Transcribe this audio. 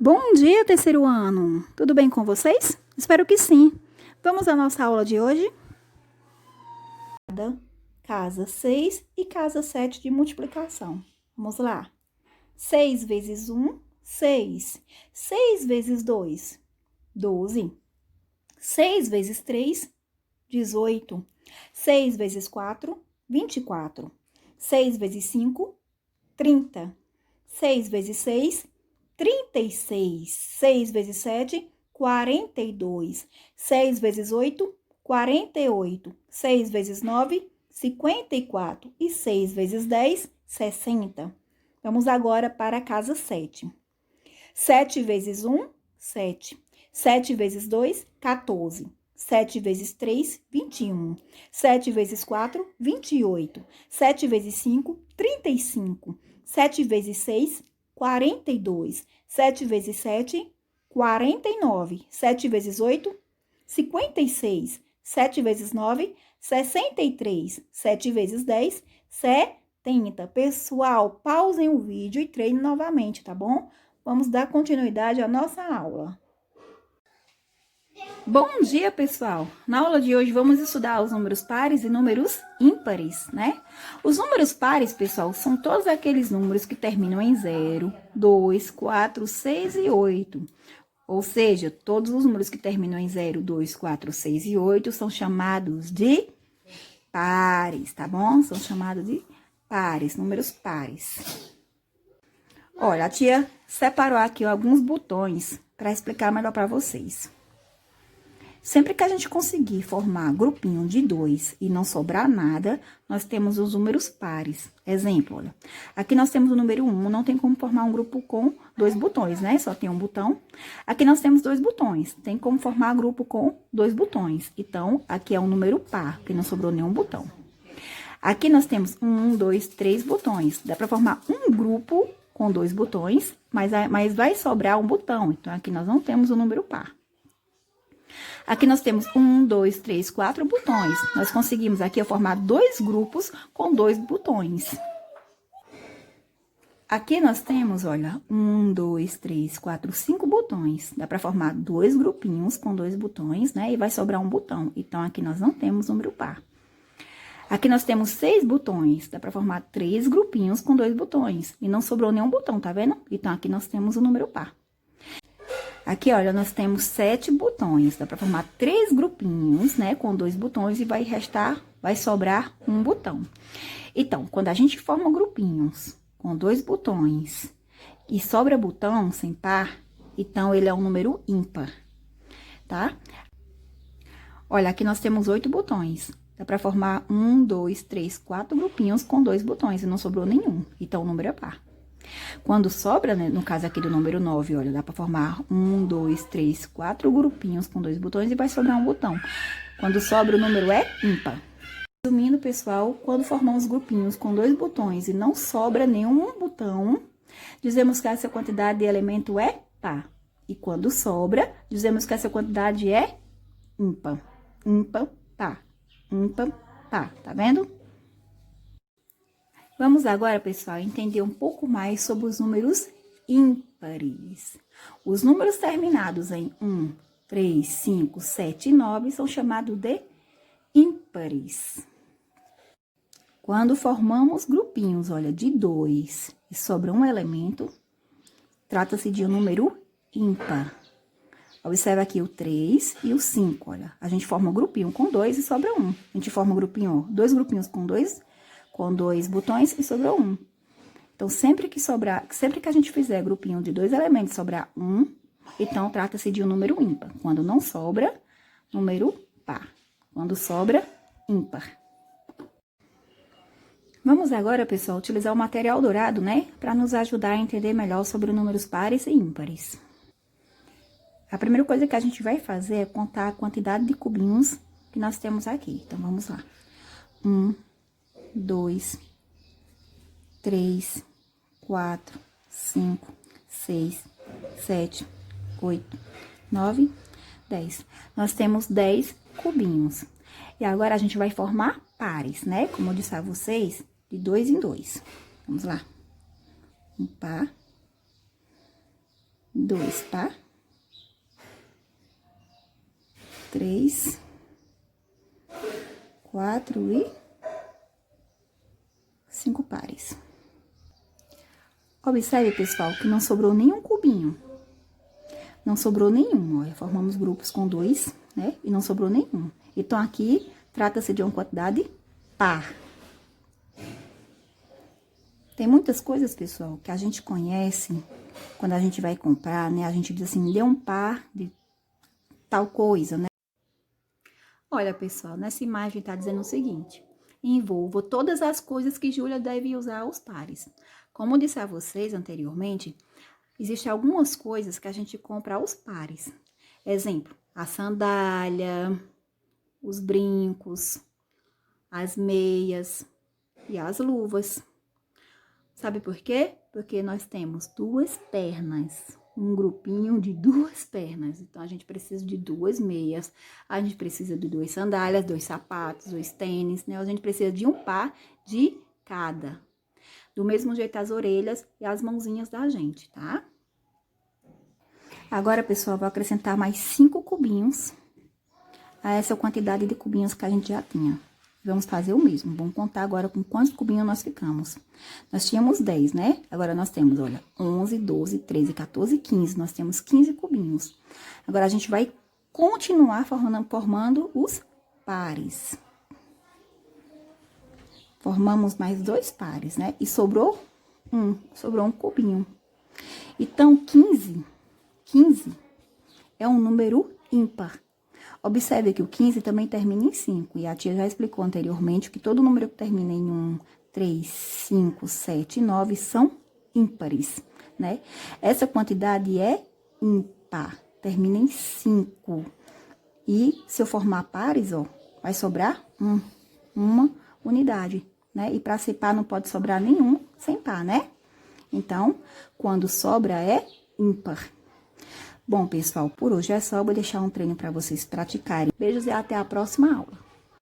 Bom dia, terceiro ano! Tudo bem com vocês? Espero que sim. Vamos à nossa aula de hoje? Casa 6 e casa 7 de multiplicação. Vamos lá. 6 vezes 1, 6. 6 vezes 2, 12. 6 vezes 3, 18. 6 vezes 4, 24. 6 vezes 5, 30. 6 vezes 6, 36. 6 vezes 7, 42. 6 vezes 8, 48. 6 vezes 9, 54. E 6 vezes 10, 60. Vamos agora para a casa 7. 7 vezes 1, 7. 7 vezes 2, 14. 7 vezes 3, 21. 7 vezes 4, 28. 7 vezes 5, 35. 7 vezes 6, 42. 7 vezes 7, 49. 7 vezes 8, 56. 7 vezes 9, 63. 7 vezes 10, 70. Pessoal, pausem o vídeo e treinem novamente, tá bom? Vamos dar continuidade à nossa aula. Bom dia, pessoal! Na aula de hoje, vamos estudar os números pares e números ímpares, né? Os números pares, pessoal, são todos aqueles números que terminam em 0, 2, 4, 6 e 8. Ou seja, todos os números que terminam em 0, 2, 4, 6 e 8 são chamados de pares, tá bom? São chamados de pares, números pares. Olha, a tia separou aqui alguns botões para explicar melhor para vocês. Sempre que a gente conseguir formar grupinho de 2 e não sobrar nada, nós temos os números pares. Exemplo, olha, aqui nós temos o número 1, não tem como formar um grupo com 2 botões, né? Só tem um botão. Aqui nós temos 2 botões, tem como formar grupo com 2 botões. Então, aqui é um número par, porque não sobrou nenhum botão. Aqui nós temos 1, 2, 3 botões. Dá para formar um grupo com 2 botões, mas vai sobrar um botão. Então, aqui nós não temos o número par. Aqui nós temos 1, 2, 3, 4 botões. Nós conseguimos aqui formar 2 grupos com 2 botões. Aqui nós temos, olha, 1, 2, 3, 4, 5 botões. Dá para formar 2 grupinhos com 2 botões, né? E vai sobrar um botão. Então, aqui nós não temos número par. Aqui nós temos 6 botões. Dá para formar 3 grupinhos com 2 botões. E não sobrou nenhum botão, tá vendo? Então, aqui nós temos o número par. Aqui, olha, nós temos 7 botões. Dá pra formar 3 grupinhos, né? Com 2 botões e vai sobrar um botão. Então, quando a gente forma grupinhos com 2 botões e sobra botão sem par, então ele é um número ímpar, tá? Olha, aqui nós temos 8 botões. Dá pra formar 1, 2, 3, 4 grupinhos com 2 botões e não sobrou nenhum. Então, o número é par. Quando sobra, né, no caso aqui do número 9, olha, dá pra formar 1, 2, 3, 4 grupinhos com 2 botões e vai sobrar um botão. Quando sobra, o número é ímpar. Resumindo, pessoal, quando formamos grupinhos com 2 botões e não sobra nenhum botão, dizemos que essa quantidade de elemento é par. E quando sobra, dizemos que essa quantidade é ímpar. Ímpar, par. Ímpar, par. Tá vendo? Vamos agora, pessoal, entender um pouco mais sobre os números ímpares. Os números terminados em 1, 3, 5, 7 e 9 são chamados de ímpares. Quando formamos grupinhos, olha, de 2 e sobra um elemento, trata-se de um número ímpar. Observa aqui o 3 e o 5, olha. A gente forma um grupinho com 2 e sobra 1. A gente forma um grupinho, 2 grupinhos com 2 botões e sobrou 1. Então, sempre que a gente fizer grupinho de 2 elementos sobrar 1, então trata-se de um número ímpar. Quando não sobra, número par. Quando sobra, ímpar. Vamos agora, pessoal, utilizar o material dourado, né? Para nos ajudar a entender melhor sobre números pares e ímpares. A primeira coisa que a gente vai fazer é contar a quantidade de cubinhos que nós temos aqui. Então, vamos lá. 1, 2, 3, 4, 5, 6, 7, 8, 9, 10. Nós temos 10 cubinhos. E agora, a gente vai formar pares, né? Como eu disse a vocês, de 2 em 2. Vamos lá. Um par, 2 par, 3, 4 e 5 pares. Observe, pessoal, que não sobrou nenhum cubinho. Não sobrou nenhum, olha, formamos grupos com 2, né? E não sobrou nenhum. Então, aqui, trata-se de uma quantidade par. Tem muitas coisas, pessoal, que a gente conhece, quando a gente vai comprar, né? A gente diz assim, me dê um par de tal coisa, né? Olha, pessoal, nessa imagem tá dizendo o seguinte: envolva todas as coisas que Júlia deve usar aos pares. Como eu disse a vocês anteriormente, existem algumas coisas que a gente compra aos pares. Exemplo, a sandália, os brincos, as meias e as luvas. Sabe por quê? Porque nós temos 2 pernas, um grupinho de 2 pernas. Então, a gente precisa de 2 meias, a gente precisa de 2 sandálias, 2 sapatos, 2 tênis, né? A gente precisa de um par de cada. Do mesmo jeito as orelhas e as mãozinhas da gente, tá? Agora, pessoal, vou acrescentar mais 5 cubinhos a essa quantidade de cubinhos que a gente já tinha. Vamos fazer o mesmo. Vamos contar agora com quantos cubinhos nós ficamos. Nós tínhamos 10, né? Agora, nós temos, olha, 11, 12, 13, 14, 15. Nós temos 15 cubinhos. Agora, a gente vai continuar formando os pares. Formamos mais 2 pares, né? E sobrou um cubinho. Então, 15 é um número ímpar. Observe que o 15 também termina em 5, e a tia já explicou anteriormente que todo número que termina em 1, 3, 5, 7 e 9 são ímpares, né? Essa quantidade é ímpar, termina em 5. E se eu formar pares, ó, vai sobrar uma unidade, né? E para ser par não pode sobrar nenhum sem par, né? Então, quando sobra é ímpar. Bom, pessoal, por hoje é só. Vou deixar um treino para vocês praticarem. Beijos e até a próxima aula.